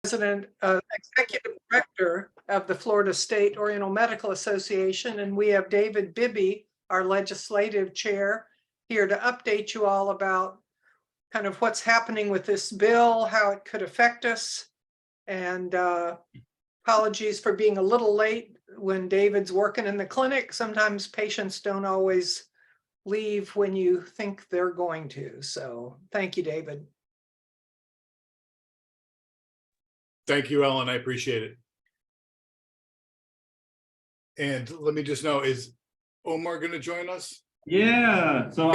President, Executive Director of the Florida State Oriental Medical Association, and we have David Bibby, our Legislative Chair, here to update you all about kind of what's happening with this bill, how it could affect us. And apologies for being a little late when David's working in the clinic. Sometimes patients don't always leave when you think they're going to. So thank you, David. Thank you, Ellen. I appreciate it. And let me just know, is Omar going to join us? Yeah, so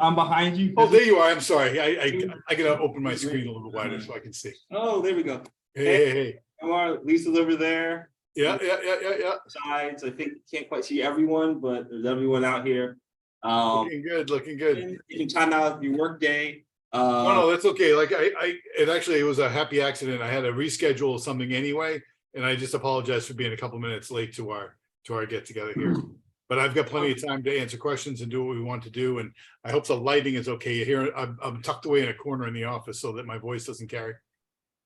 I'm behind you. Oh, there you are. I'm sorry. I gotta open my screen a little wider so I can see. Oh, there we go. Hey. Omar, Lisa's over there. Yeah. Sides. I think can't quite see everyone, but there's everyone out here. Looking good. You can time out your work day. No, that's okay. Like it was a happy accident. I had to reschedule something anyway, and I just apologize for being a couple minutes late to our get together here. But I've got plenty of time to answer questions and do what we want to do. And I hope the lighting is okay. Here, I'm tucked away in a corner in the office so that my voice doesn't carry.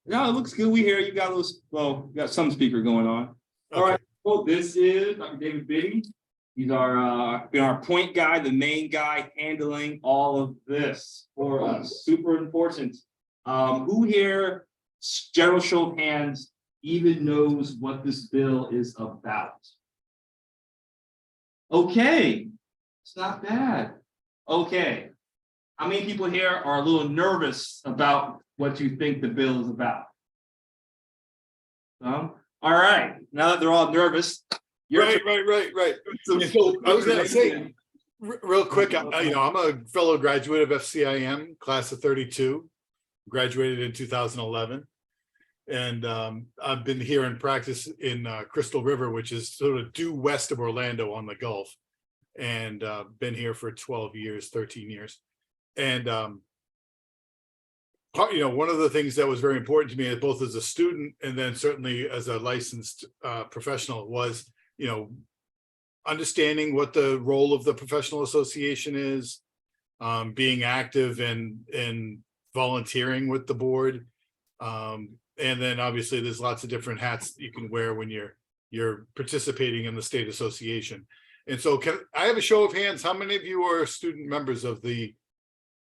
Yeah, it looks good. We hear you got those. Well, you got some speaker going on. Okay. All right. Well, this is Dr. David Bibby. He's our point guy, the main guy handling all of this for us. Super important. Who here, general show of hands, even knows what this bill is about? Okay, it's not bad. Okay, how many people here are a little nervous about what you think the bill is about? All right, now that they're all nervous. Right. So I was going to say real quick, I'm a fellow graduate of FCIM, class of 32, graduated in 2011. And I've been here in practice in Crystal River, which is sort of due west of Orlando on the Gulf, and been here for 13 years. And one of the things that was very important to me, both as a student and then certainly as a licensed professional, was understanding what the role of the professional association is, being active and volunteering with the board. And then obviously there's lots of different hats that you can wear when you're participating in the state association. And so can I have a show of hands? How many of you are student members of the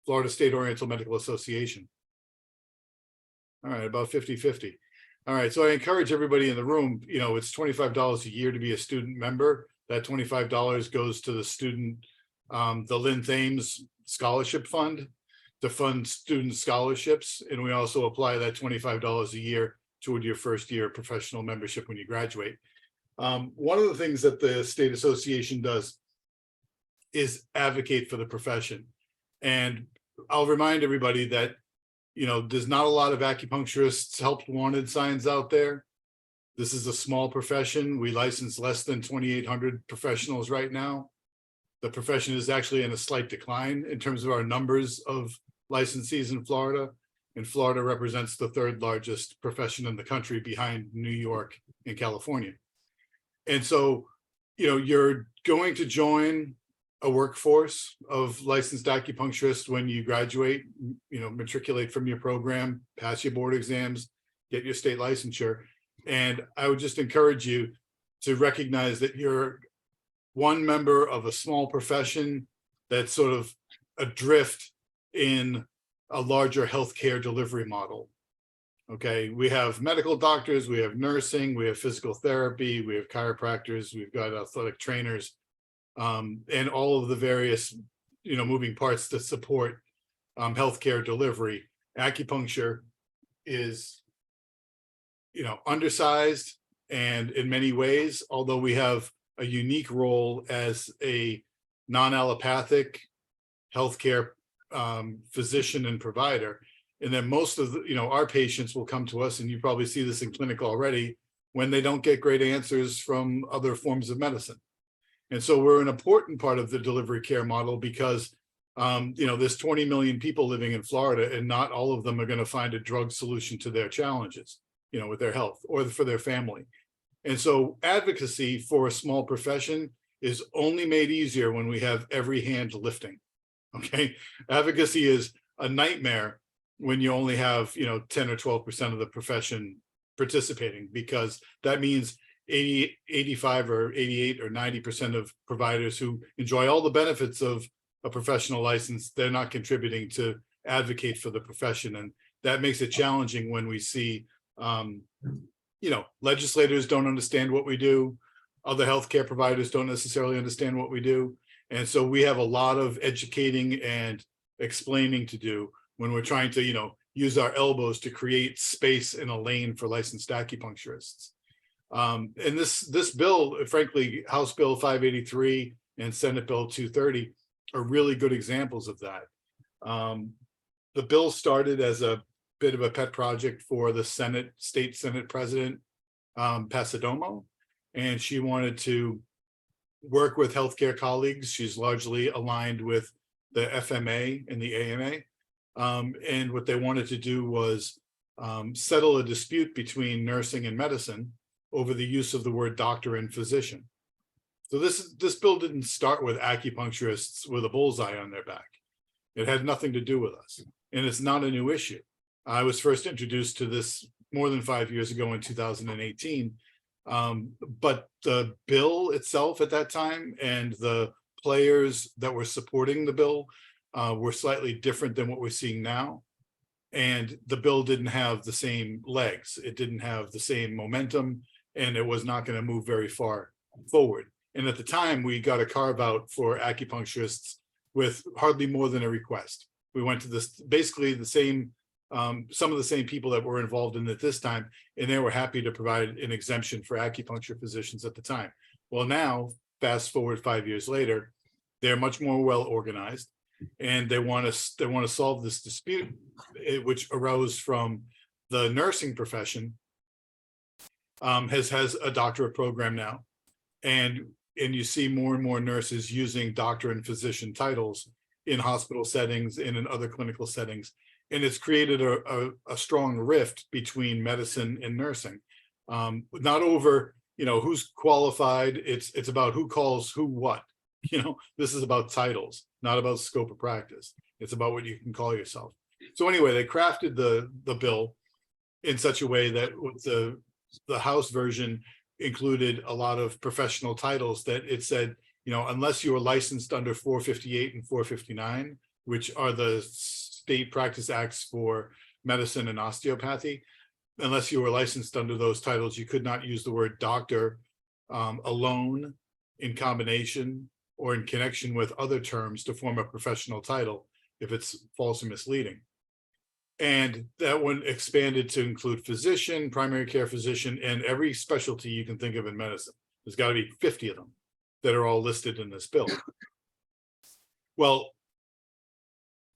Florida State Oriental Medical Association? All right, about 50-50. All right, so I encourage everybody in the room, it's $25 a year to be a student member. That $25 goes to the student, the Lynn Thames Scholarship Fund, to fund student scholarships. And we also apply that $25 a year toward your first year professional membership when you graduate. One of the things that the state association does is advocate for the profession. And I'll remind everybody that, there's not a lot of acupuncturists help wanted signs out there. This is a small profession. We license less than 2,800 professionals right now. The profession is actually in a slight decline in terms of our numbers of licensees in Florida, and Florida represents the third largest profession in the country behind New York and California. And so, you're going to join a workforce of licensed acupuncturists when you graduate, matriculate from your program, pass your board exams, get your state licensure. And I would just encourage you to recognize that you're one member of a small profession that's sort of adrift in a larger healthcare delivery model. Okay, we have medical doctors, we have nursing, we have physical therapy, we have chiropractors, we've got athletic trainers, and all of the various, moving parts to support healthcare delivery. Acupuncture is, undersized, and in many ways, although we have a unique role as a non-allopathic healthcare physician and provider. And then most of our patients will come to us, and you probably see this in clinic already, when they don't get great answers from other forms of medicine. And so we're an important part of the delivery care model because there's 20 million people living in Florida, and not all of them are going to find a drug solution to their challenges, with their health or for their family. And so advocacy for a small profession is only made easier when we have every hand lifting. Okay, advocacy is a nightmare when you only have, 10 or 12% of the profession participating, because that means 80, 85 or 88 or 90% of providers who enjoy all the benefits of a professional license, they're not contributing to advocate for the profession. And that makes it challenging when we see, legislators don't understand what we do. Other healthcare providers don't necessarily understand what we do. And so we have a lot of educating and explaining to do when we're trying to, use our elbows to create space in a lane for licensed acupuncturists. And this bill, frankly, House Bill 583 and Senate Bill 230 are really good examples of that. The bill started as a bit of a pet project for the state Senate President Pasadomo, and she wanted to work with healthcare colleagues. She's largely aligned with the FMA and the AMA. And what they wanted to do was settle a dispute between nursing and medicine over the use of the word doctor and physician. So this bill didn't start with acupuncturists with a bullseye on their back. It had nothing to do with us, and it's not a new issue. I was first introduced to this more than 5 years ago in 2018. But the bill itself at that time and the players that were supporting the bill were slightly different than what we're seeing now. And the bill didn't have the same legs. It didn't have the same momentum, and it was not going to move very far forward. And at the time, we got a carve out for acupuncturists with hardly more than a request. We went to this, basically the same, some of the same people that were involved in it this time, and they were happy to provide an exemption for acupuncture physicians at the time. Well, now, fast forward 5 years later, they're much more well organized, and they want to solve this dispute, which arose from the nursing profession. Has a doctorate program now, and you see more and more nurses using doctor and physician titles in hospital settings and in other clinical settings, and it's created a strong rift between medicine and nursing. Not over who's qualified. It's about who calls who what. This is about titles, not about scope of practice. It's about what you can call yourself. So anyway, they crafted the bill in such a way that the House version included a lot of professional titles that it said, unless you are licensed under 458 and 459, which are the state practice acts for medicine and osteopathy, unless you were licensed under those titles, you could not use the word doctor alone, in combination, or in connection with other terms to form a professional title if it's false or misleading. And that one expanded to include physician, primary care physician, and every specialty you can think of in medicine. There's got to be 50 of them that are all listed in this bill. Well,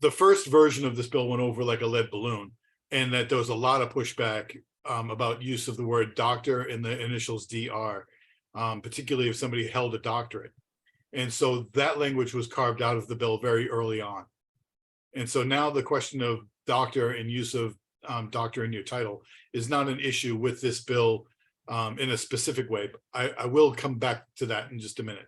the first version of this bill went over like a lead balloon, and that there was a lot of pushback about use of the word doctor in the initials DR, particularly if somebody held a doctorate. And so that language was carved out of the bill very early on. And so now the question of doctor and use of doctor in your title is not an issue with this bill in a specific way. I will come back to that in just a minute.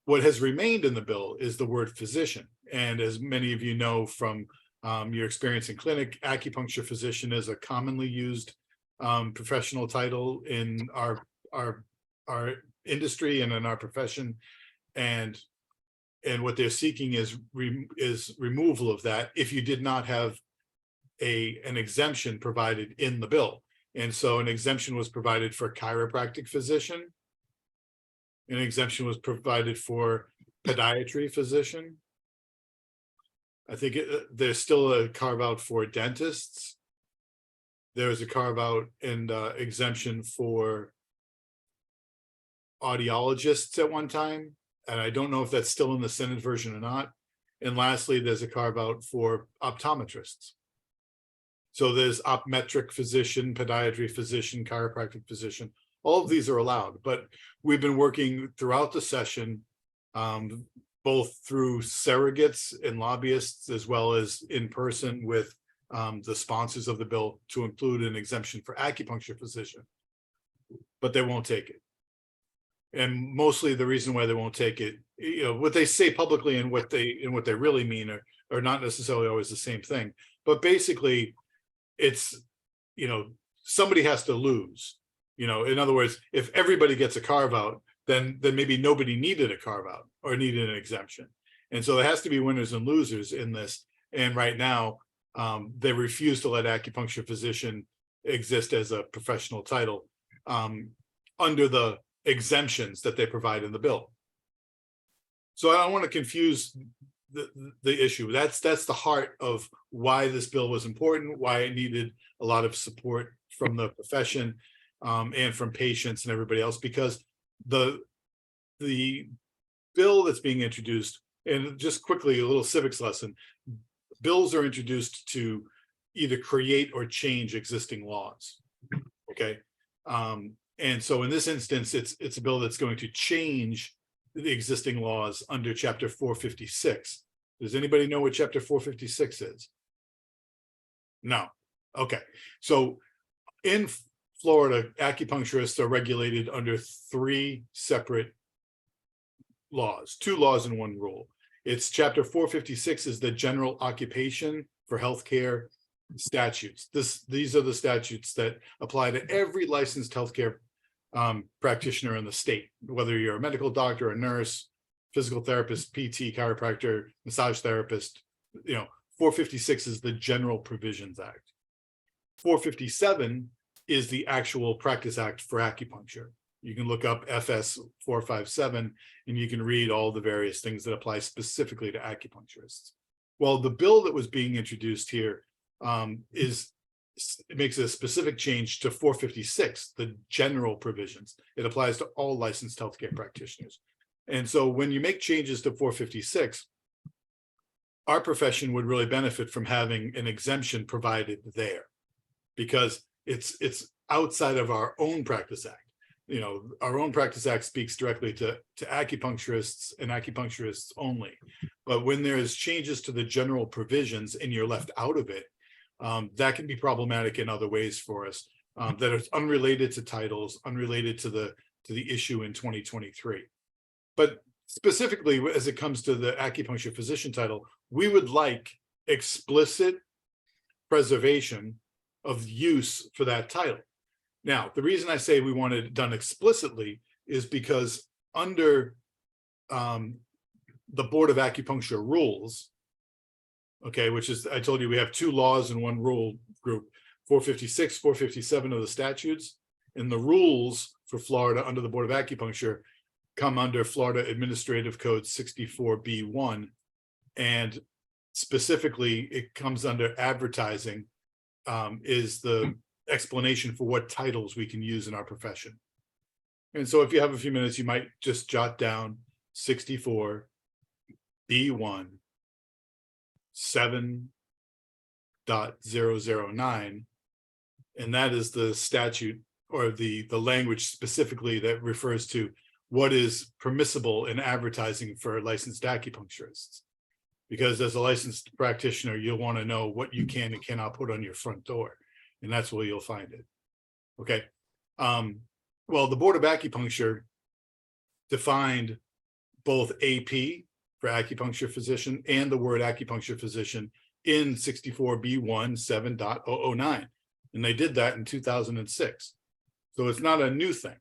What has remained in the bill is the word physician. And as many of you know from your experience in clinic, acupuncture physician is a commonly used professional title in our industry and in our profession. And what they're seeking is removal of that if you did not have an exemption provided in the bill. And so an exemption was provided for chiropractic physician. An exemption was provided for podiatry physician. I think there's still a carve out for dentists. There's a carve out and exemption for audiologists at one time. And I don't know if that's still in the Senate version or not. And lastly, there's a carve out for optometrists. So there's optometric physician, podiatry physician, chiropractic physician. All of these are allowed, but we've been working throughout the session, both through surrogates and lobbyists, as well as in person with the sponsors of the bill, to include an exemption for acupuncture physician, but they won't take it. And mostly the reason why they won't take it, what they say publicly and what they really mean are not necessarily always the same thing. but basically it's, you know, somebody has to lose. You know, in other words, if everybody gets a carve out, then maybe nobody needed a carve out or needed an exemption. And so there has to be winners and losers in this. And right now, they refuse to let acupuncture physician exist as a professional title under the exemptions that they provide in the bill. So I don't want to confuse the issue. That's the heart of why this bill was important, why it needed a lot of support from the profession and from patients and everybody else, because the bill that's being introduced, and just quickly, a little civics lesson, bills are introduced to either create or change existing laws. Okay. And so in this instance, it's a bill that's going to change the existing laws under chapter 456. Does anybody know what chapter 456 is? No. Okay. So in Florida, acupuncturists are regulated under 3 separate laws, 2 laws and 1 rule. It's chapter 456 is the general occupation for healthcare statutes. These are the statutes that apply to every licensed healthcare practitioner in the state, whether you're a medical doctor, a nurse, physical therapist, PT, chiropractor, massage therapist. You know, 456 is the General Provisions Act. 457 is the actual Practice Act for acupuncture. You can look up FS 457 and you can read all the various things that apply specifically to acupuncturists. Well, the bill that was being introduced here it makes a specific change to 456, the general provisions. It applies to all licensed healthcare practitioners. And so when you make changes to 456, our profession would really benefit from having an exemption provided there, because it's outside of our own Practice Act. You know, our own Practice Act speaks directly to acupuncturists and acupuncturists only. But when there's changes to the general provisions and you're left out of it, that can be problematic in other ways for us, that are unrelated to titles, unrelated to the issue in 2023. But specifically, as it comes to the acupuncture physician title, we would like explicit preservation of use for that title. Now, the reason I say we want it done explicitly is because under the Board of Acupuncture rules, okay, which is, I told you we have 2 laws and 1 rule group, 456, 457 of the statutes, and the rules for Florida under the Board of Acupuncture come under Florida Administrative Code 64B1, and specifically it comes under advertising, is the explanation for what titles we can use in our profession. And so if you have a few minutes, you might just jot down 64B1 7.009, and that is the statute or the language specifically that refers to what is permissible in advertising for licensed acupuncturists. Because as a licensed practitioner, you'll want to know what you can and cannot put on your front door, and that's where you'll find it. Okay. Well, the Board of Acupuncture defined both AP for acupuncture physician and the word acupuncture physician in 64B1 7.009. And they did that in 2006. So it's not a new thing.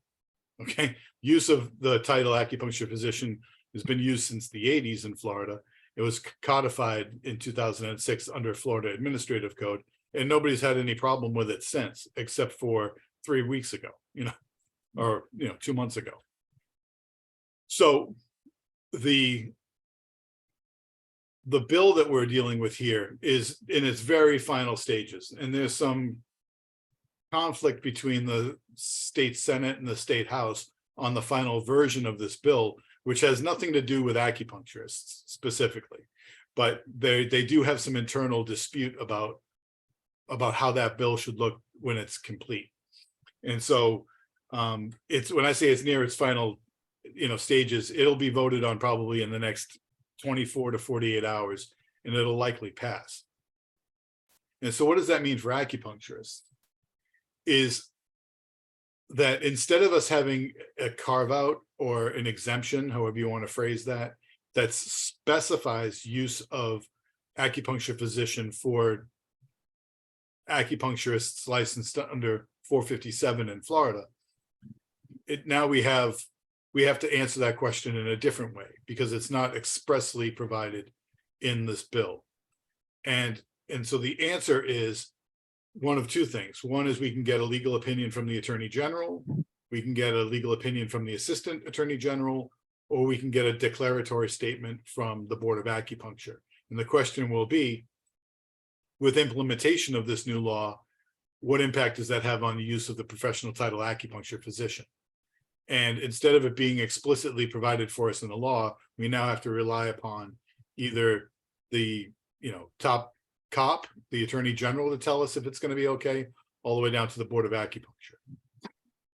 Okay. Use of the title acupuncture physician has been used since the 80s in Florida. It was codified in 2006 under Florida Administrative Code, and nobody's had any problem with it since, except for 3 weeks ago, or 2 months ago. So the bill that we're dealing with here is in its very final stages, and there's some conflict between the state Senate and the state House on the final version of this bill, which has nothing to do with acupuncturists specifically, but they do have some internal dispute about how that bill should look when it's complete. And so it's, when I say it's near its final stages, it'll be voted on probably in the next 24 to 48 hours, and it'll likely pass. And so what does that mean for acupuncturists? Is that instead of us having a carve out or an exemption, however you want to phrase that, that specifies use of acupuncture physician for acupuncturists licensed under 457 in Florida. Now we have to answer that question in a different way because it's not expressly provided in this bill. And so the answer is one of two things. One is we can get a legal opinion from the Attorney General, we can get a legal opinion from the Assistant Attorney General, or we can get a declaratory statement from the Board of Acupuncture. And the question will be, with implementation of this new law, what impact does that have on the use of the professional title acupuncture physician? And instead of it being explicitly provided for us in the law, we now have to rely upon either the top cop, the Attorney General, to tell us if it's going to be okay, all the way down to the Board of Acupuncture.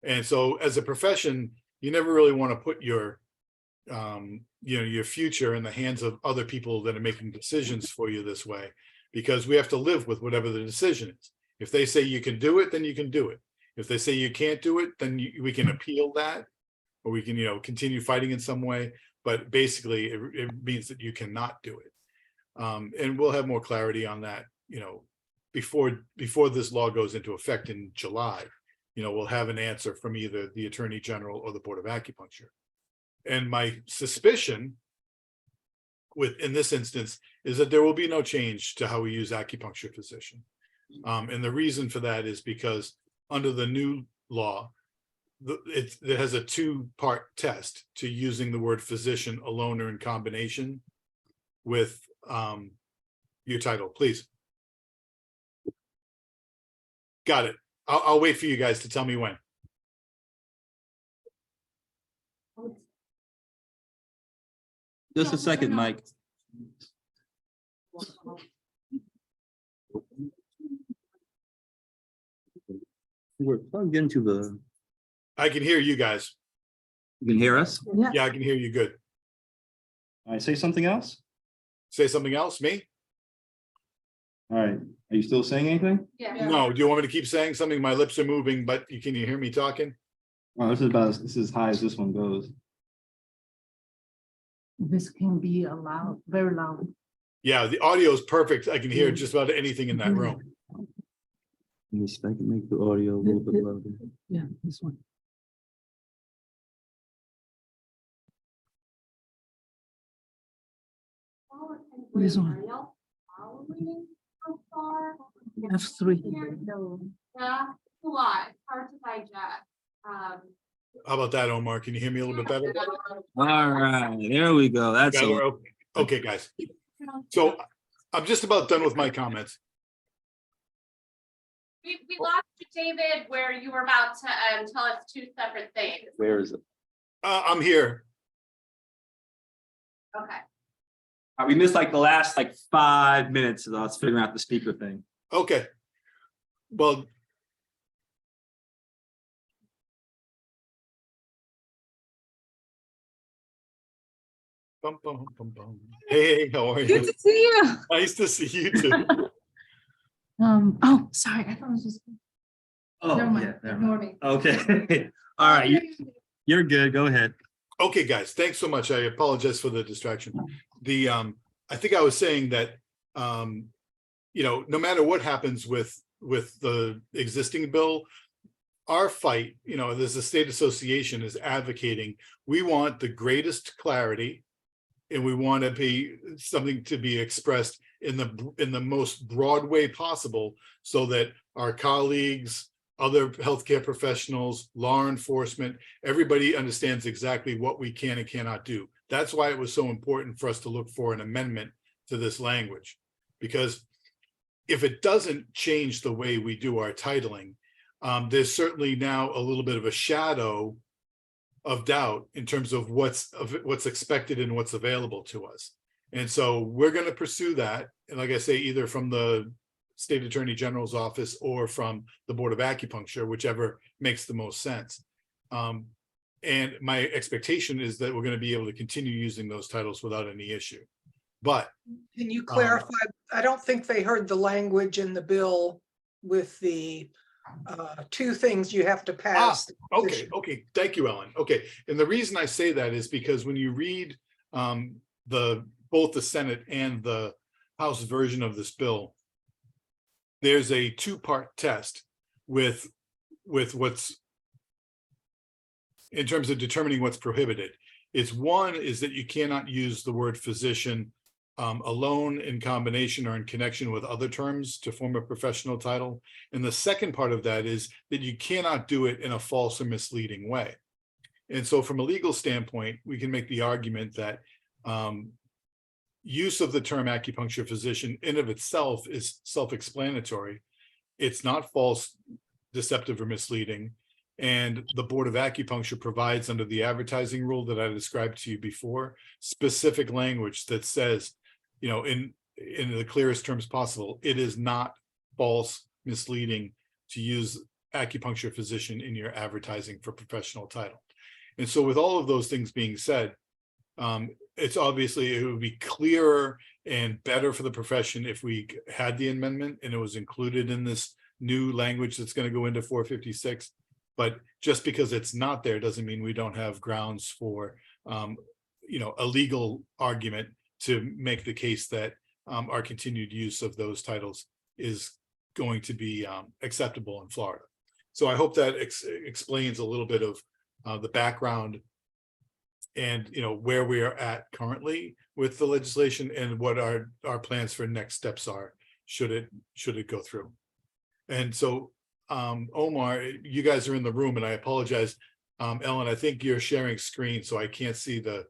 And so as a profession, you never really want to put your your future in the hands of other people that are making decisions for you this way, because we have to live with whatever the decision is. If they say you can do it, then you can do it. If they say you can't do it, then we can appeal that, or we can continue fighting in some way. But basically, it means that you cannot do it. And we'll have more clarity on that, before this law goes into effect in July. We'll have an answer from either the Attorney General or the Board of Acupuncture. And my suspicion in this instance is that there will be no change to how we use acupuncture physician. And the reason for that is because under the new law, it has a two-part test to using the word physician alone or in combination with your title. Please. Got it. I'll wait for you guys to tell me when. Just a second, Mike. We're plugged into the. I can hear you guys. You can hear us? Yeah, I can hear you good. All right, say something else. Say something else, me? All right, are you still saying anything? Yeah. No, do you want me to keep saying something? My lips are moving, but can you hear me talking? Oh, this is as high as this one goes. This can be loud, very loud. Yeah, the audio is perfect. I can hear just about anything in that room. Let me see if I can make the audio a little bit louder. Yeah, this one. This one. F3. Yeah, it's a lot. It's hard to digest. How about that, Omar? Can you hear me a little bit better? All right, there we go. That's Yeah, it. we're okay. Okay, guys. So I'm just about done with my comments. We lost you, David, where you were about to tell us two separate things. Where is it? I'm here. Okay. We missed like the last 5 minutes of us figuring out the speaker thing. Okay. Well, bum, bum, bum, bum. Hey, how are you? Good to see you. Nice to see you too. Oh, sorry, I thought it was just. Oh, Never mind, ignore me. Okay. All right, you're good. Go ahead. Okay, guys, thanks so much. I apologize for the distraction. I think I was saying that no matter what happens with the existing bill, our fight, there's a state association is advocating, we want the greatest clarity, and we want to be something to be expressed in the most broad way possible, so that our colleagues, other healthcare professionals, law enforcement, everybody understands exactly what we can and cannot do. That's why it was so important for us to look for an amendment to this language, because if it doesn't change the way we do our titling, there's certainly now a little bit of a shadow of doubt in terms of what's expected and what's available to us. And so we're going to pursue that. And like I say, either from the State Attorney General's office or from the Board of Acupuncture, whichever makes the most sense. And my expectation is that we're going to be able to continue using those titles without any issue. But Can you clarify? I don't think they heard the language in the bill with the two things you have to pass. okay. Thank you, Ellen. Okay. And the reason I say that is because when you read both the Senate and the House version of this bill, there's a two-part test with what's in terms of determining what's prohibited. It's one is that you cannot use the word physician alone, in combination or in connection with other terms to form a professional title. And the second part of that is that you cannot do it in a false or misleading way. And so from a legal standpoint, we can make the argument that use of the term acupuncture physician in of itself is self-explanatory. It's not false, deceptive, or misleading. And the Board of Acupuncture provides, under the advertising rule that I described to you before, specific language that says, you know, in the clearest terms possible, it is not false, misleading to use acupuncture physician in your advertising for professional title. And so with all of those things being said, it's obviously, it would be clearer and better for the profession if we had the amendment and it was included in this new language that's going to go into 456. But just because it's not there doesn't mean we don't have grounds for, you know, a legal argument to make the case that our continued use of those titles is going to be acceptable in Florida. So I hope that explains a little bit of the background and, you know, where we are at currently with the legislation and what our plans for next steps are should it go through. And so Omar, you guys are in the room, and I apologize. Ellen, I think you're sharing screen, so I can't see the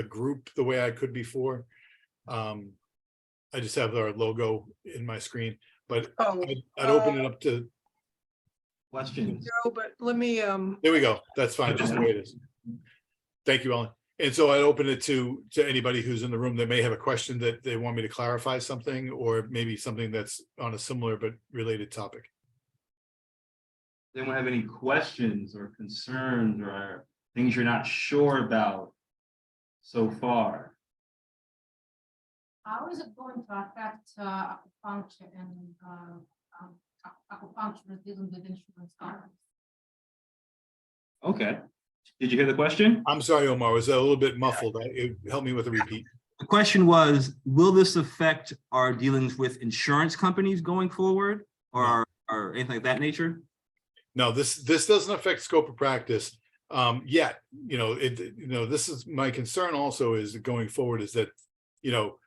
group the way I could before. I just have our logo in my screen, but I'd open it up to Questions? No, but let me, there we go. That's fine, just the way it is. Thank you, Ellen. And so I'd open it to anybody who's in the room that may have a question that they want me to clarify something, or maybe something that's on a similar but related topic. Does anyone have any questions or concerns or things you're not sure about so far? How is it going to affect acupuncture and acupuncture dealing with insurance companies? Okay. Did you hear the question? I'm sorry, Omar, was that a little bit muffled? Help me with a repeat. The question was, will this affect our dealings with insurance companies going forward, or anything like that nature? No, this doesn't affect scope of practice yet. You know, this is my concern also is going forward is that, you know,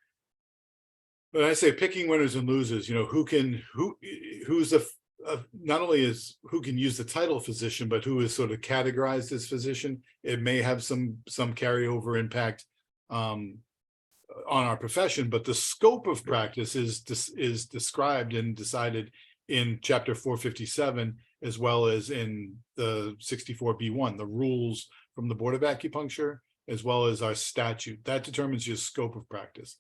when I say picking winners and losers, you know, who's not only is who can use the title physician, but who is sort of categorized as physician. It may have some carryover impact on our profession, but the scope of practice is described and decided in Chapter 457, as well as in the 64B1, the rules from the Board of Acupuncture, as well as our statute. That determines your scope of practice.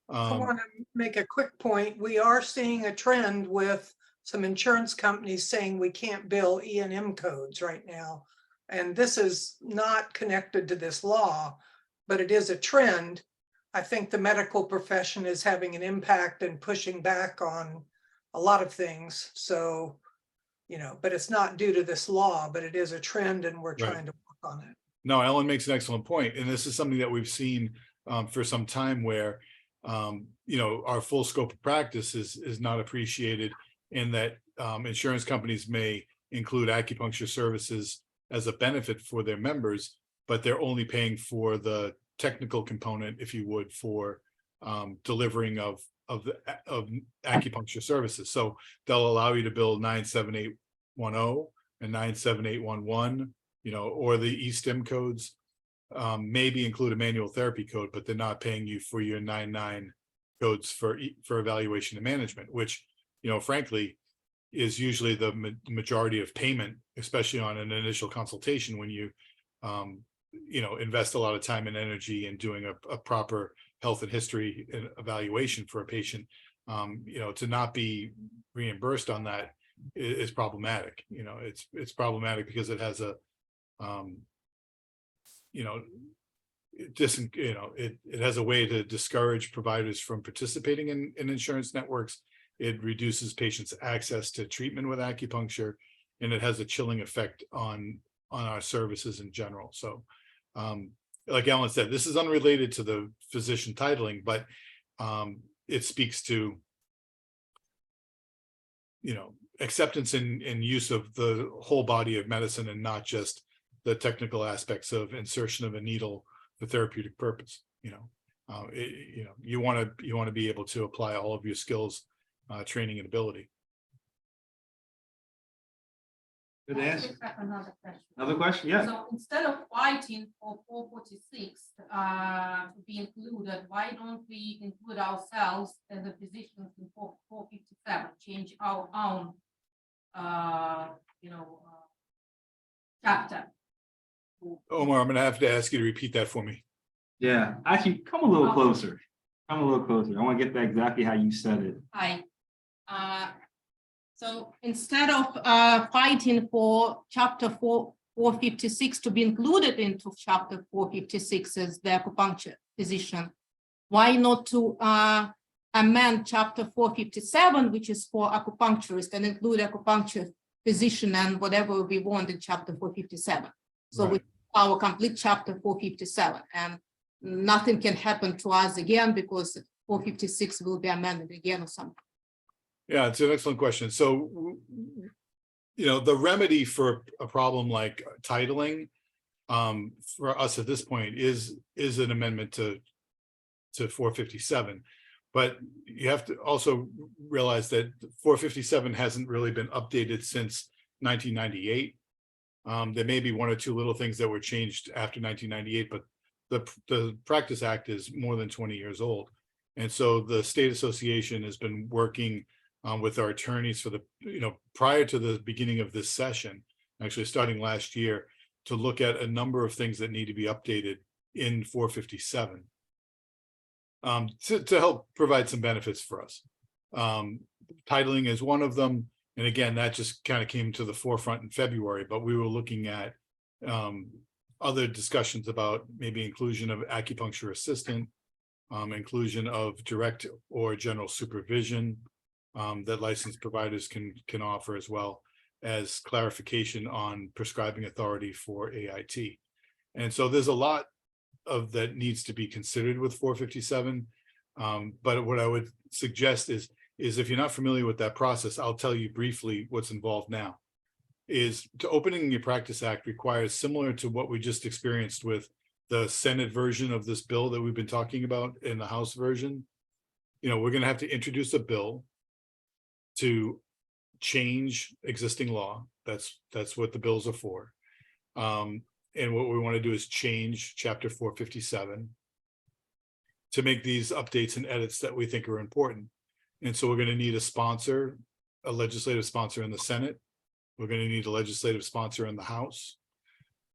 I want to make a quick point. We are seeing a trend with some insurance companies saying we can't bill E&M codes right now. And this is not connected to this law, but it is a trend. I think the medical profession is having an impact and pushing back on a lot of things. So, you know, but it's not due to this law, but it is a trend and we're trying to work on it. No, Ellen makes an excellent point. And this is something that we've seen for some time where, you know, our full scope of practice is not appreciated, in that insurance companies may include acupuncture services as a benefit for their members, but they're only paying for the technical component, if you would, for delivering of acupuncture services. So they'll allow you to bill 97810 and 97811, you know, or the FCIM codes, maybe include a manual therapy code, but they're not paying you for your 99 codes for evaluation and management, which, you know, frankly, is usually the majority of payment, especially on an initial consultation when you, you know, invest a lot of time and energy in doing a proper health and history evaluation for a patient. You know, to not be reimbursed on that is problematic. You know, it's problematic because it has a, you know, it has a way to discourage providers from participating in insurance networks. It reduces patients' access to treatment with acupuncture, and it has a chilling effect on our services in general. So, like Alan said, this is unrelated to the physician titling, but it speaks to acceptance and use of the whole body of medicine and not just the technical aspects of insertion of a needle for therapeutic purpose. You want to be able to apply all of your skills, training and ability. Good I answer. have another question. Another question? Yeah. So instead of fighting for 446 to be included, why don't we include ourselves as a physicians in 457, change our own, chapter? Omar, I'm going to have to ask you to repeat that for me. Yeah. Actually, come a little closer. Come a little closer. I want to get that exactly how you said it. Hi. So instead of fighting for chapter 456 to be included into chapter 456 as the acupuncture physician, why not to amend chapter 457, which is for acupuncturist, and include acupuncture physician and whatever we want in chapter 457. So Right. we our complete chapter 457, and nothing can happen to us again because 456 will be amended again or something. Yeah, it's an excellent question. So, the remedy for a problem like titling, for us at this point is an amendment to 457. But you have to also realize that 457 hasn't really been updated since 1998. There may be one or two little things that were changed after 1998, but the Practice Act is more than 20 years old. And so the state association has been working with our attorneys for prior to the beginning of this session, actually starting last year, to look at a number of things that need to be updated in 457 to help provide some benefits for us. Titling is one of them. And again, that just kind of came to the forefront in February, but we were looking at other discussions about maybe inclusion of acupuncture assistant, inclusion of direct or general supervision that licensed providers can offer, as well as clarification on prescribing authority for AIT. And so there's a lot of that needs to be considered with 457. But what I would suggest is if you're not familiar with that process, I'll tell you briefly what's involved now. Is to opening your Practice Act requires, similar to what we just experienced with the Senate version of this bill that we've been talking about in the House version. We're going to have to introduce a bill to change existing law. That's what the bills are for. And what we want to do is change chapter 457 to make these updates and edits that we think are important. And so we're going to need a legislative sponsor in the Senate. We're going to need a legislative sponsor in the House.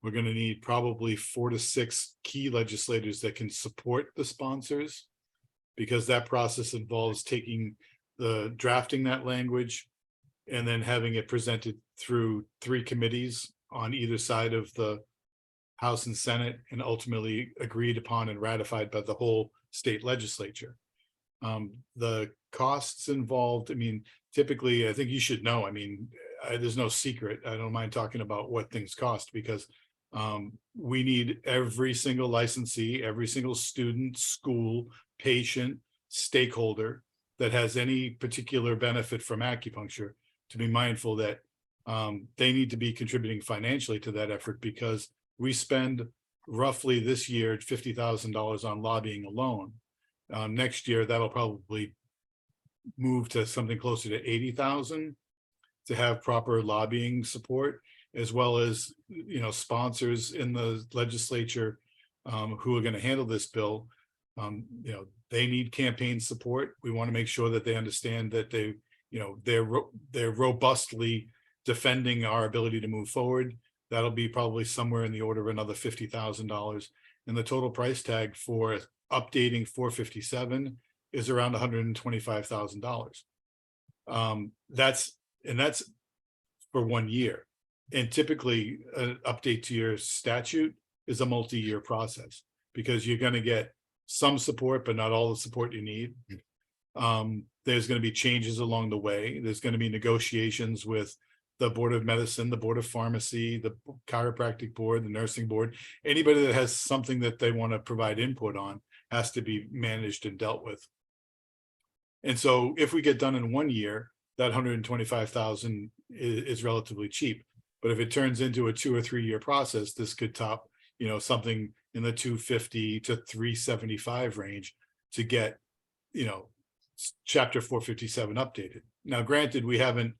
We're going to need probably 4 to 6 key legislators that can support the sponsors, because that process involves drafting that language and then having it presented through 3 committees on either side of the House and Senate, and ultimately agreed upon and ratified by the whole state legislature. The costs involved, typically, I think you should know, there's no secret. I don't mind talking about what things cost, because we need every single licensee, every single student, school, patient, stakeholder that has any particular benefit from acupuncture to be mindful that they need to be contributing financially to that effort, because we spend roughly this year $50,000 on lobbying alone. Next year, that'll probably move to something closer to 80,000 to have proper lobbying support, as well as sponsors in the legislature who are going to handle this bill. They need campaign support. We want to make sure that they understand that they're robustly defending our ability to move forward. That'll be probably somewhere in the order of another $50,000, and the total price tag for updating 457 is around $125,000. That's for 1 year. And typically an update to your statute is a multi-year process, because you're going to get some support, but not all the support you need. There's going to be changes along the way. There's going to be negotiations with the Board of Medicine, the Board of Pharmacy, the Chiropractic Board, the Nursing Board. Anybody that has something that they want to provide input on has to be managed and dealt with. And so if we get done in 1 year, that 125,000 is relatively cheap. But if it turns into a 2 or 3 year process, this could top, something in the 250 to 375 range to get, chapter 457 updated. Now, granted, we haven't,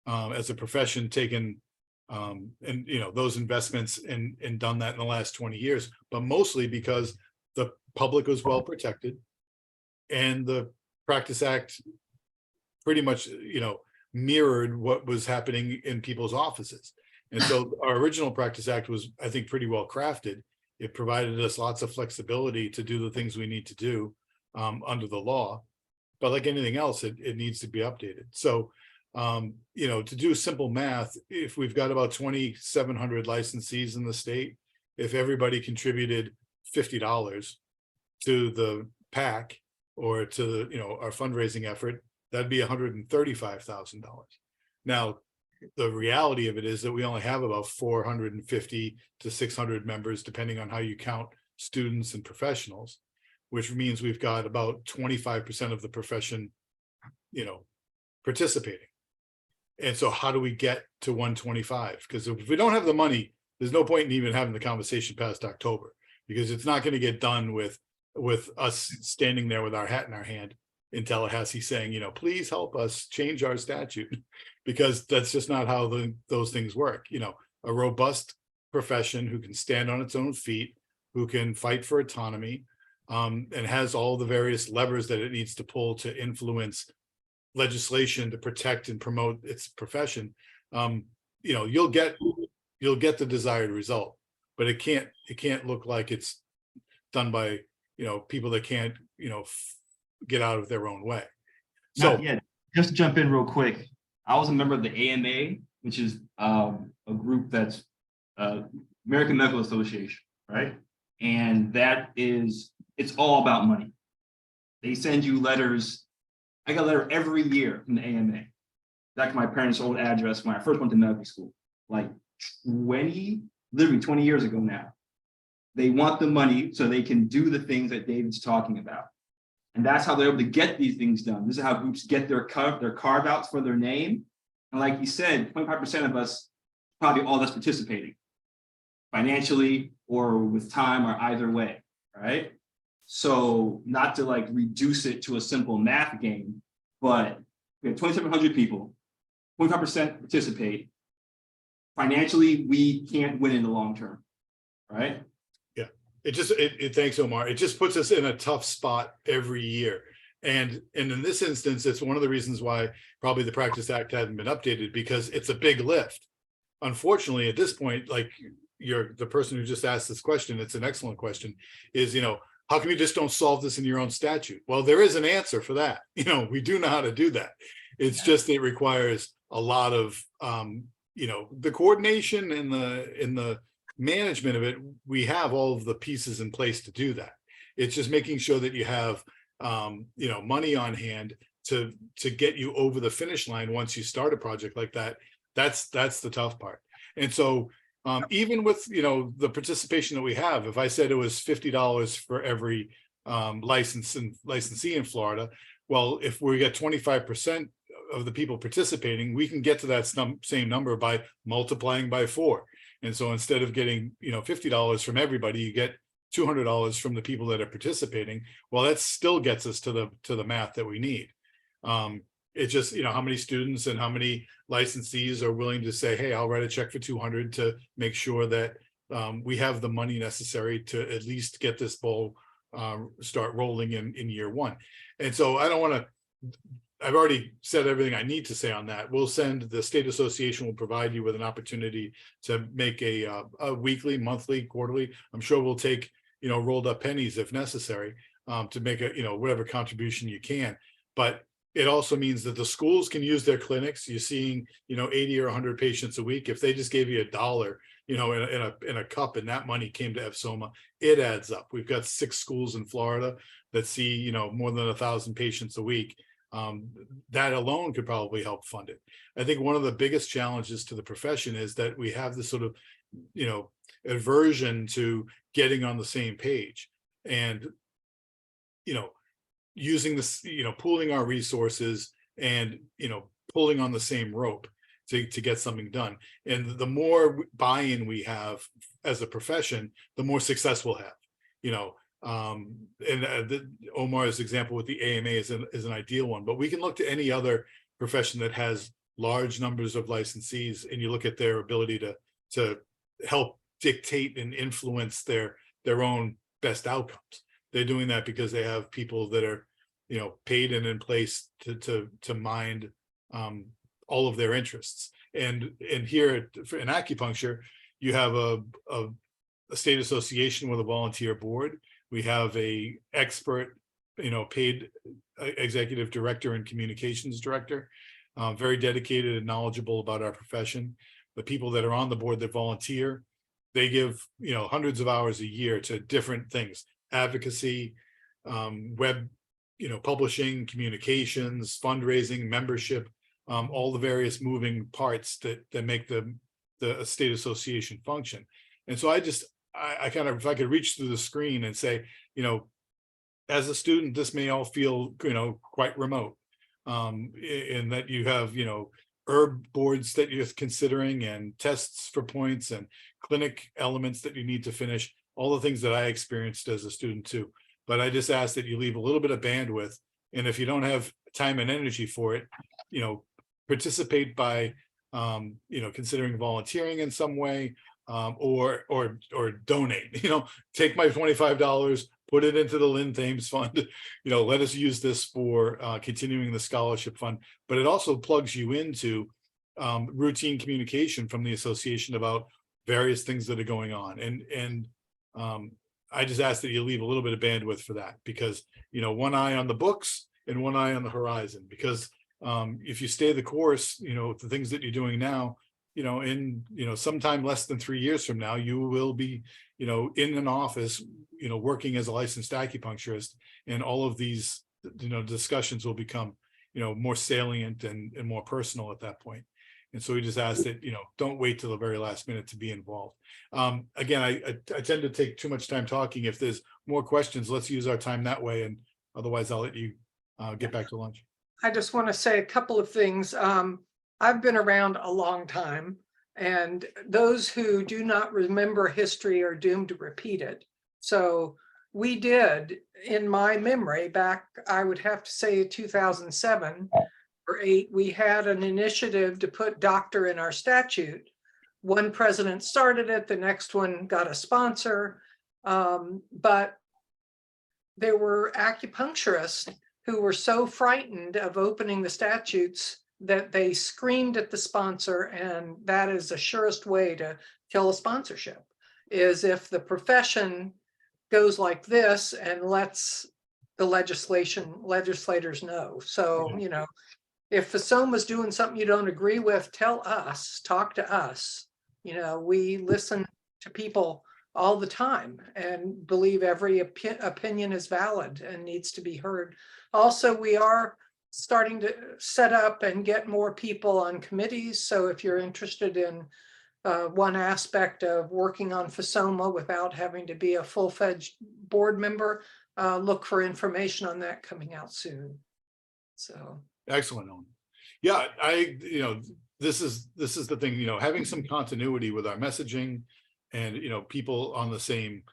as a profession, taken and those investments and done that in the last 20 years, but mostly because the public was well protected and the Practice Act pretty much mirrored what was happening in people's offices. And so our original Practice Act was, I think, pretty well crafted. It provided us lots of flexibility to do the things we need to do under the law, but like anything else, it needs to be updated. So to do simple math, if we've got about 2,700 licensees in the state, if everybody contributed $50 to the PAC or to our fundraising effort, that'd be $135,000. Now, the reality of it is that we only have about 450 to 600 members, depending on how you count students and professionals, which means we've got about 25% of the profession, participating. And so how do we get to 125? Because if we don't have the money, there's no point in even having the conversation past October, because it's not going to get done with us standing there with our hat in our hand in Tallahassee saying, please help us change our statute, because that's just not how those things work. A robust profession who can stand on its own feet, who can fight for autonomy, and has all the various levers that it needs to pull to influence legislation to protect and promote its profession. You'll get the desired result, but it can't look like it's done by people that can't get out of their own way. So yeah, just to jump in real quick, I was a member of the AMA, which is a group that's American Medical Association, right? And it's all about money. They send you letters. I got a letter every year from the AMA. Back to my parents' old address when I first went to medical school, like 20 years ago now. They want the money so they can do the things that David's talking about. And that's how they're able to get these things done. This is how groups get their carve outs for their name. And like you said, 25% of us, probably all that's participating financially or with time or either way, right? So not to reduce it to a simple math game, but we have 2,700 people, 25% participate. Financially, we can't win in the long term, right? Yeah, thanks, Omar. It just puts us in a tough spot every year. And in this instance, it's one of the reasons why probably the Practice Act hadn't been updated, because it's a big lift. Unfortunately, at this point, the person who just asked this question, it's an excellent question, is, how come you just don't solve this in your own statute? Well, there is an answer for that. We do know how to do that. It's just, it requires a lot of, the coordination and the management of it. We have all of the pieces in place to do that. It's just making sure that you have, money on hand to get you over the finish line once you start a project like that. That's the tough part. And so, even with the participation that we have, if I said it was $50 for every licensee in Florida, well, if we get 25% of the people participating, we can get to that same number by multiplying by 4. And so instead of getting $50 from everybody, you get $200 from the people that are participating. Well, that still gets us to the math that we need. It's just, how many students and how many licensees are willing to say, hey, I'll write a check for 200 to make sure that we have the money necessary to at least get this ball start rolling in year one. And so I've already said everything I need to say on that. The state association will provide you with an opportunity to make a weekly, monthly, quarterly. I'm sure we'll take, rolled up pennies if necessary to make whatever contribution you can. But it also means that the schools can use their clinics. You're seeing, 80 or 100 patients a week. If they just gave you $1, in a cup, and that money came to FSOMA, it adds up. We've got 6 schools in Florida that see, more than 1,000 patients a week. That alone could probably help fund it. I think one of the biggest challenges to the profession is that we have this sort of, aversion to getting on the same page, and, using this, pooling our resources and, pulling on the same rope to get something done. And the more buy-in we have as a profession, the more success we'll have, you know. Omar's example with the AMA is an ideal one, but we can look to any other profession that has large numbers of licensees, and you look at their ability to help dictate and influence their own best outcomes. They're doing that because they have people that are, you know, paid and in place to mind all of their interests. And here in acupuncture, you have a state association with a volunteer board. We have a expert, you know, paid executive director and communications director, very dedicated and knowledgeable about our profession. The people that are on the board that volunteer, they give, you know, hundreds of hours a year to different things: advocacy, web, you know, publishing, communications, fundraising, membership, all the various moving parts that make the state association function. And so I kind of, if I could reach through the screen and say, you know, as a student, this may all feel, you know, quite remote, in that you have, you know, herb boards that you're considering, and tests for points, and clinic elements that you need to finish, all the things that I experienced as a student too. But I just ask that you leave a little bit of bandwidth, and if you don't have time and energy for it, you know, participate by, you know, considering volunteering in some way, or donate. You know, take my $25, put it into the Lynn Thames Fund. You know, let us use this for continuing the scholarship fund. But it also plugs you into routine communication from the association about various things that are going on. And I just ask that you leave a little bit of bandwidth for that, because, you know, one eye on the books and one eye on the horizon. Because if you stay the course, you know, the things that you're doing now, you know, in, you know, sometime less than 3 years from now, you will be, you know, in an office, you know, working as a licensed acupuncturist, and all of these, you know, discussions will become, you know, more salient and more personal at that point. And so we just ask that, you know, don't wait till the very last minute to be involved. Again, I tend to take too much time talking. If there's more questions, let's use our time that way. And otherwise, I'll let you get back to lunch. I just want to say a couple of things. I've been around a long time, and those who do not remember history are doomed to repeat it. So we did, in my memory, back, I would have to say 2007 or 8, we had an initiative to put doctor in our statute. One president started it, the next one got a sponsor, but there were acupuncturists who were so frightened of opening the statutes that they screamed at the sponsor. And that is the surest way to kill a sponsorship, is if the profession goes like this and lets the legislators know. So, you know, if FSOMA is doing something you don't agree with, tell us, talk to us. You know, we listen to people all the time and believe every opinion is valid and needs to be heard. Also, we are starting to set up and get more people on committees. So if you're interested in one aspect of working on FSOMA without having to be a full-fledged board member, look for information on that coming out soon. So Excellent. Yeah, you know, this is the thing, you know, having some continuity with our messaging, and, you know, people on the same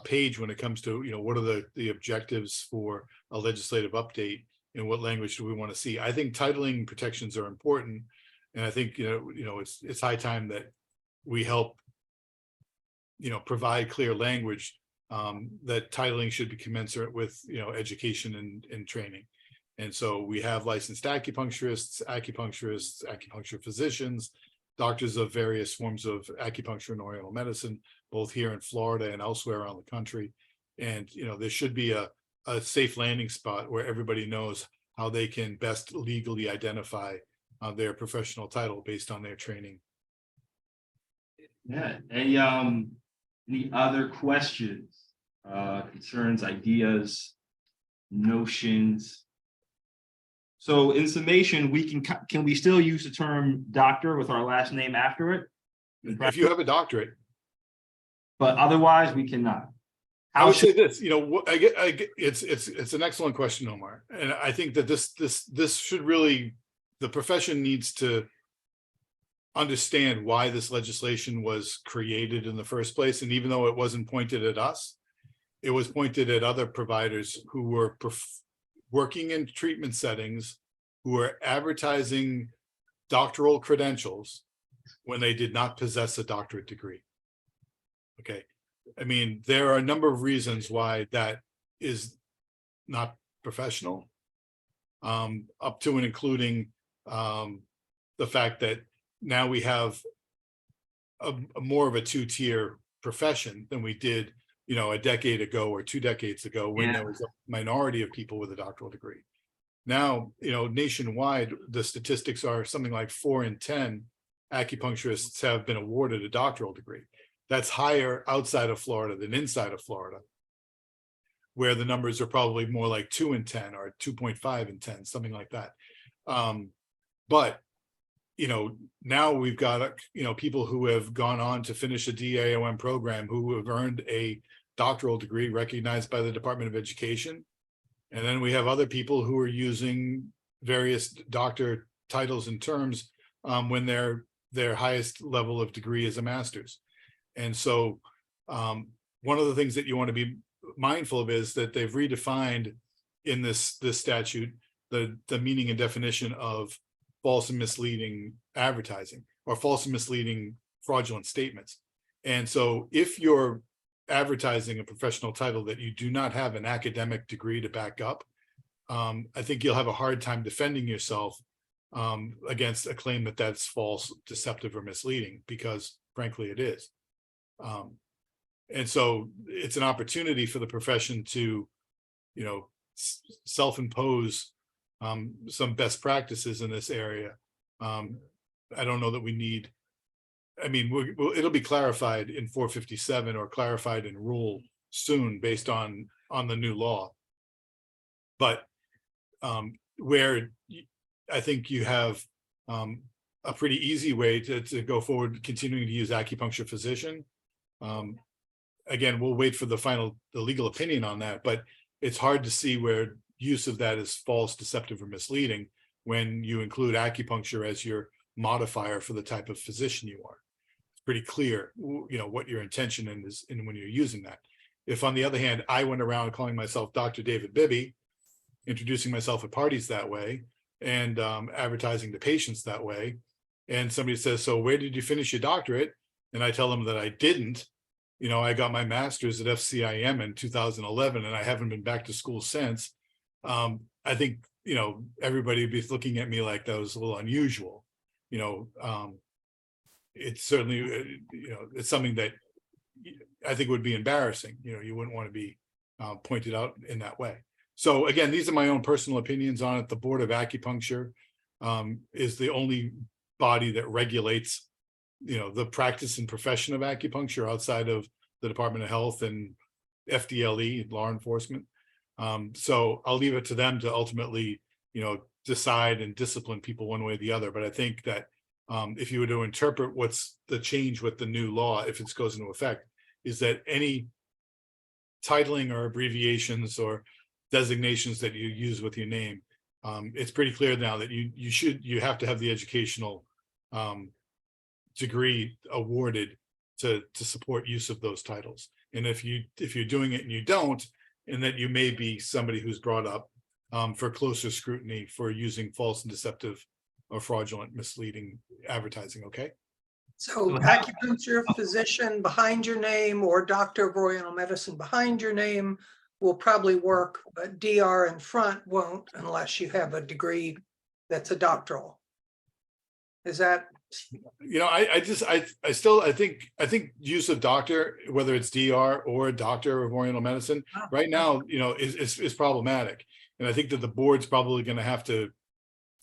page when it comes to, you know, what are the objectives for a legislative update, and what language do we want to see. I think titling protections are important, and I think, you know, it's high time that we help, you know, provide clear language that titling should be commensurate with, you know, education and training. And so we have licensed acupuncturists, acupuncture physicians, doctors of various forms of acupuncture and oriental medicine, both here in Florida and elsewhere around the country. And, you know, there should be a safe landing spot where everybody knows how they can best legally identify their professional title based on their training. Yeah, any other questions, concerns, ideas, notions? So in summation, can we still use the term doctor with our last name after it? If you have a doctorate. But otherwise we cannot. I would say this, you know, it's an excellent question, Omar. And I think that this should really the profession needs to understand why this legislation was created in the first place. And even though it wasn't pointed at us, it was pointed at other providers who were working in treatment settings, who were advertising doctoral credentials when they did not possess a doctorate degree. Okay. I mean, there are a number of reasons why that is not professional, up to and including the fact that now we have a more of a two-tier profession than we did, you know, a decade ago or 2 decades ago, when there was a minority of people with a doctoral degree. Now, you know, nationwide, the statistics are something like 4 in 10 acupuncturists have been awarded a doctoral degree. That's higher outside of Florida than inside of Florida, where the numbers are probably more like 2 in 10 or 2.5 in 10, something like that. But, you know, now we've got, you know, people who have gone on to finish a DAOM program who have earned a doctoral degree recognized by the Department of Education. And then we have other people who are using various doctor titles and terms when their highest level of degree is a master's. And so one of the things that you want to be mindful of is that they've redefined in this statute the meaning and definition of false and misleading advertising, or false and misleading fraudulent statements. And so if you're advertising a professional title that you do not have an academic degree to back up, I think you'll have a hard time defending yourself against a claim that that's false, deceptive, or misleading, because frankly it is. And so it's an opportunity for the profession to, you know, self-impose some best practices in this area. I don't know that we need, I mean, it'll be clarified in 457 or clarified in rule soon based on the new law. But where I think you have a pretty easy way to go forward, continuing to use acupuncture physician. Again, we'll wait for the legal opinion on that, but it's hard to see where use of that is false, deceptive, or misleading when you include acupuncture as your modifier for the type of physician you are. It's pretty clear, you know, what your intention is in when you're using that. If, on the other hand, I went around calling myself Dr. David Bibby, introducing myself at parties that way, and advertising to patients that way, and somebody says, so where did you finish your doctorate? And I tell them that I didn't. You know, I got my master's at FCIM in 2011, and I haven't been back to school since. I think, you know, everybody would be looking at me like that was a little unusual. You know, it's certainly, you know, it's something that I think would be embarrassing. You know, you wouldn't want to be pointed out in that way. So again, these are my own personal opinions on it. The Board of Acupuncture is the only body that regulates, you know, the practice and profession of acupuncture outside of the Department of Health and FDLE, law enforcement. So I'll leave it to them to ultimately, you know, decide and discipline people one way or the other. But I think that if you were to interpret what's the change with the new law, if it goes into effect, is that any titling or abbreviations or designations that you use with your name, it's pretty clear now that you have to have the educational degree awarded to support use of those titles. And if you're doing it and you don't, and that you may be somebody who's brought up for closer scrutiny for using false and deceptive or fraudulent, misleading advertising. Okay. So acupuncture physician behind your name or doctor of Oriental medicine behind your name will probably work, but DR in front won't unless you have a degree that's a doctoral. Is that? You know, I think use of doctor, whether it's DR or doctor of Oriental medicine, right now, you know, is problematic. And I think that the board's probably going to have to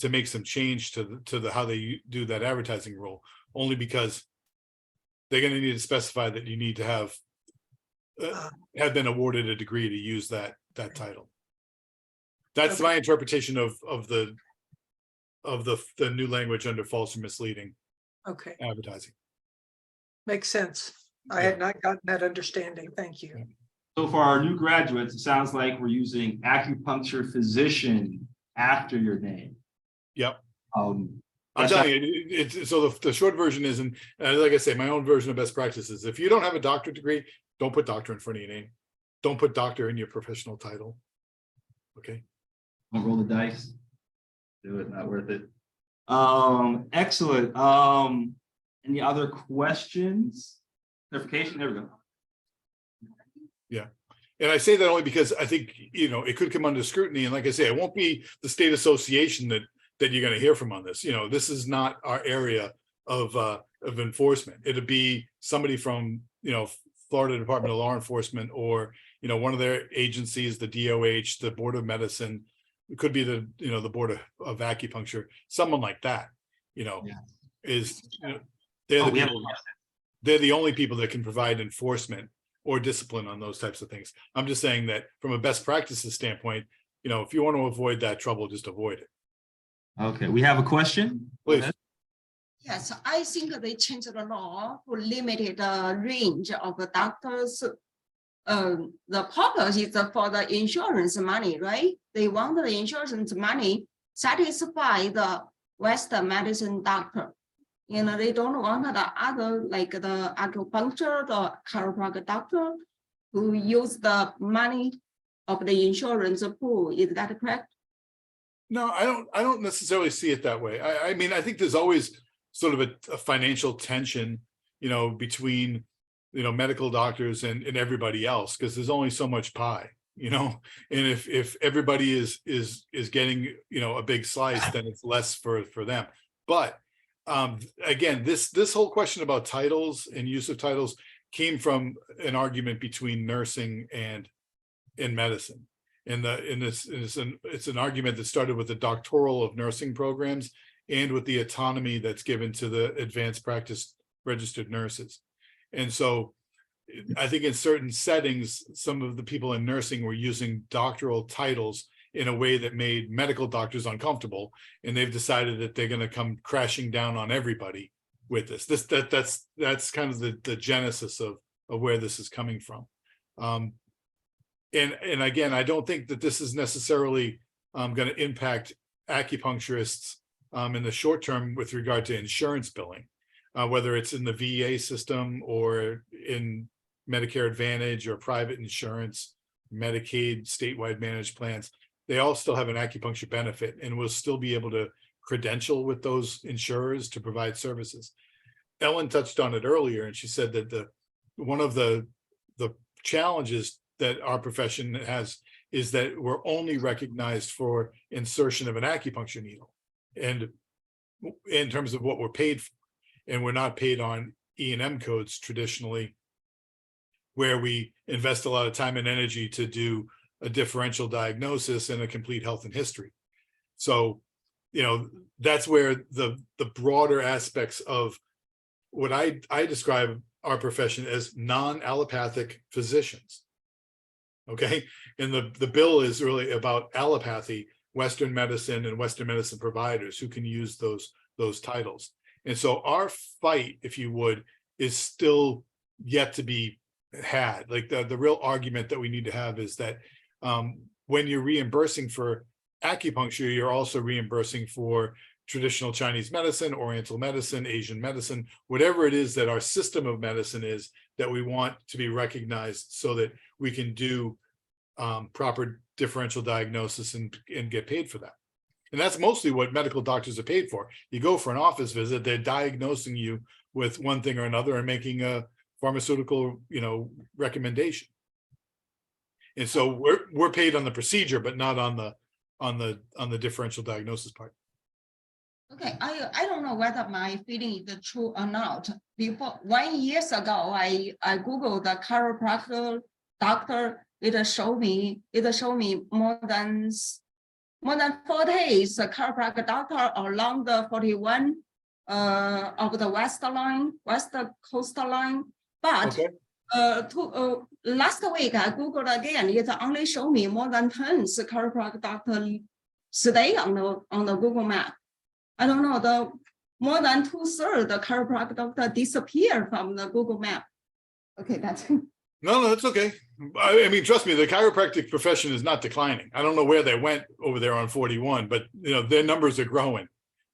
make some change to how they do that advertising rule, only because they're going to need to specify that you need to have been awarded a degree to use that title. That's my interpretation of the new language under false or misleading advertising. Makes sense. I had not gotten that understanding. Thank you. So for our new graduates, it sounds like we're using acupuncture physician after your name. Yep. I'm That's telling you, it's so the short version is, and like I say, my own version of best practices. If you don't have a doctorate degree, don't put doctor in front of your name. Don't put doctor in your professional title. Okay. Don't roll the dice. Do it, not worth it. Excellent. Any other questions? Clarification? There we go. And I say that only because I think, it could come under scrutiny. And like I say, it won't be the state association that you're going to hear from on this. This is not our area of enforcement. It'd be somebody from, Florida Department of Law Enforcement, or, one of their agencies, the DOH, the Board of Medicine. It could be the Board of Acupuncture, someone like that, is, they're the people, they're the only people that can provide enforcement or discipline on those types of things. I'm just saying that from a best practices standpoint, if you want to avoid that trouble, just avoid it. Okay, we have a question. Please. Yes, I think they changed the law to limit the range of the doctors. The purpose is for the insurance money, right? They want the insurance money satisfy the Western medicine doctor. They don't want the other, like the acupuncture, the chiropractic doctor, who use the money of the insurance pool. Is that correct? No, I don't necessarily see it that way. I mean, I think there's always sort of a financial tension, between, medical doctors and everybody else, because there's only so much pie, and if everybody is getting, a big slice, then it's less for them. But again, this whole question about titles and use of titles came from an argument between nursing and medicine. It's an argument that started with the doctoral of nursing programs and with the autonomy that's given to the advanced practice registered nurses. And so I think in certain settings, some of the people in nursing were using doctoral titles in a way that made medical doctors uncomfortable, and they've decided that they're going to come crashing down on everybody with this. That's kind of the genesis of where this is coming from. And again, I don't think that this is necessarily going to impact acupuncturists in the short term with regard to insurance billing, whether it's in the VA system or in Medicare Advantage or private insurance, Medicaid, statewide managed plans. They all still have an acupuncture benefit and will still be able to credential with those insurers to provide services. Ellen touched on it earlier, and she said that one of the challenges that our profession has is that we're only recognized for insertion of an acupuncture needle, and in terms of what we're paid for, and we're not paid on E&M codes traditionally, where we invest a lot of time and energy to do a differential diagnosis and a complete health and history. So, that's where the broader aspects of what I describe our profession as non-allopathic physicians. Okay, and the bill is really about allopathy, Western medicine, and Western medicine providers who can use those titles. And so our fight, if you would, is still yet to be had. Like the real argument that we need to have is that when you're reimbursing for acupuncture, you're also reimbursing for traditional Chinese medicine, Oriental medicine, Asian medicine, whatever it is that our system of medicine is that we want to be recognized so that we can do proper differential diagnosis and get paid for that. And that's mostly what medical doctors are paid for. You go for an office visit, they're diagnosing you with one thing or another and making a pharmaceutical, recommendation. And so we're paid on the procedure, but not on the differential diagnosis part. Okay, I don't know whether my feeling is true or not. Before 1 year ago, I Googled the chiropractor doctor. It showed me more than 4 days. The chiropractor doctor along the 41 of the west coast line. But Okay. Last week I Googled again. It only showed me more than 10 chiropractor doctor stay on the Google map. I don't know, the more than 2/3 the chiropractic doctor disappear from the Google map. Okay, that's No, that's okay. I mean, trust me, the chiropractic profession is not declining. I don't know where they went over there on 41, but their numbers are growing.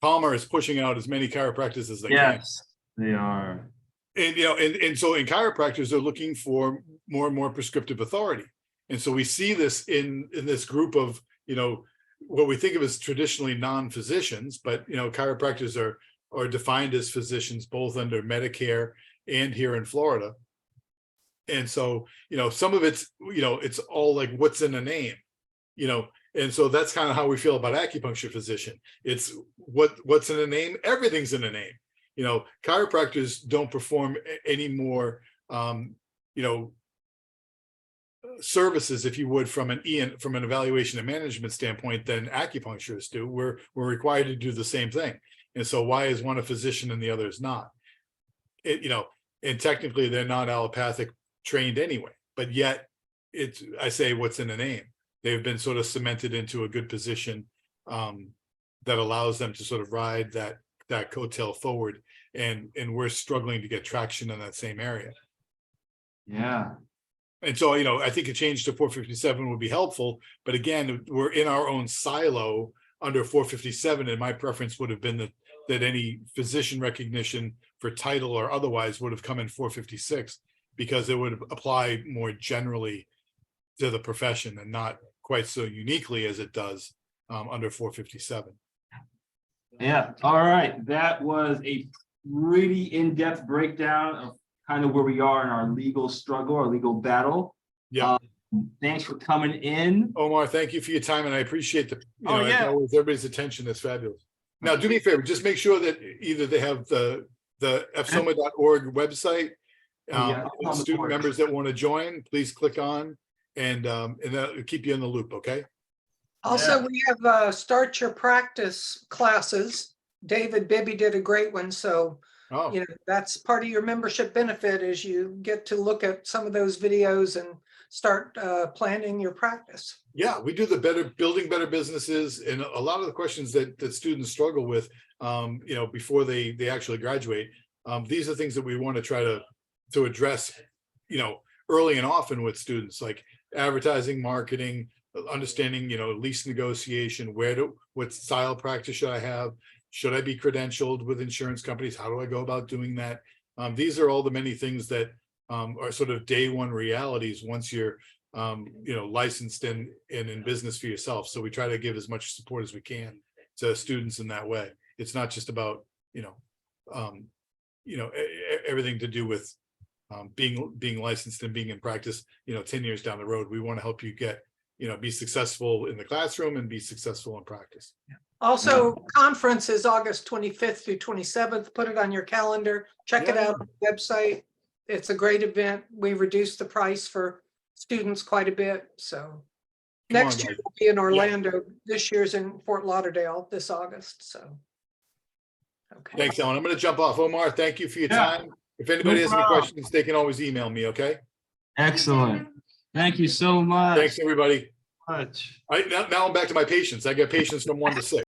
Palmer is pushing out as many chiropractors as they can. Yes, they are. And, and so in chiropractors, they're looking for more and more prescriptive authority. And so we see this in this group of, what we think of as traditionally non-physicians, but, chiropractors are defined as physicians, both under Medicare and here in Florida. And so, some of it's, it's all like what's in a name, and so that's kind of how we feel about acupuncture physician. It's what's in a name, everything's in a name. Chiropractors don't perform any more, services, if you would, from an evaluation and management standpoint than acupuncturists do. We're required to do the same thing. And so why is one a physician and the other is not? And technically they're not allopathic trained anyway, but yet I say what's in a name. They've been sort of cemented into a good position that allows them to sort of ride that coattail forward. And we're struggling to get traction in that same area. Yeah. And so, I think a change to 457 would be helpful, but again, we're in our own silo under 457, and my preference would have been that any physician recognition for title or otherwise would have come in 456, because it would apply more generally to the profession and not quite so uniquely as it does under 457. Yeah, all right. That was a pretty in-depth breakdown of kind of where we are in our legal struggle, our legal battle. Yeah. Thanks for coming in. Omar, thank you for your time, and I appreciate Oh, everybody's attention is fabulous. Now, do me a favor, just make sure that either they have the FSOMA.org website. Student members that want to join, please click on, and that'll keep you in the loop, okay? Also, we have Start Your Practice classes. David Bibby did a great one, so that's part of your membership benefit, is you get to look at some of those videos and start planning your practice. Yeah, we do building better businesses, and a lot of the questions that students struggle with, before they actually graduate. These are things that we want to try to address, early and often with students, like advertising, marketing, understanding, lease negotiation, what style practice should I have? Should I be credentialed with insurance companies? How do I go about doing that? These are all the many things that are sort of day one realities once you're, licensed and in business for yourself. So we try to give as much support as we can to students in that way. It's not just about, everything to do with being licensed and being in practice, 10 years down the road. We want to help you get, be successful in the classroom and be successful in practice. Also, conference is August 25th through 27th. Put it on your calendar. Check it out on the website. It's a great event. We reduced the price for students quite a bit. So next year will be in Orlando. This year's in Fort Lauderdale this August. So, okay. Thanks, Ellen. I'm going to jump off. Omar, thank you for your time. If anybody has any questions, they can always email me, okay? Excellent. Thank you so much. Thanks, everybody. Much. All right, now I'm back to my patients. I get patients from 1 to 6.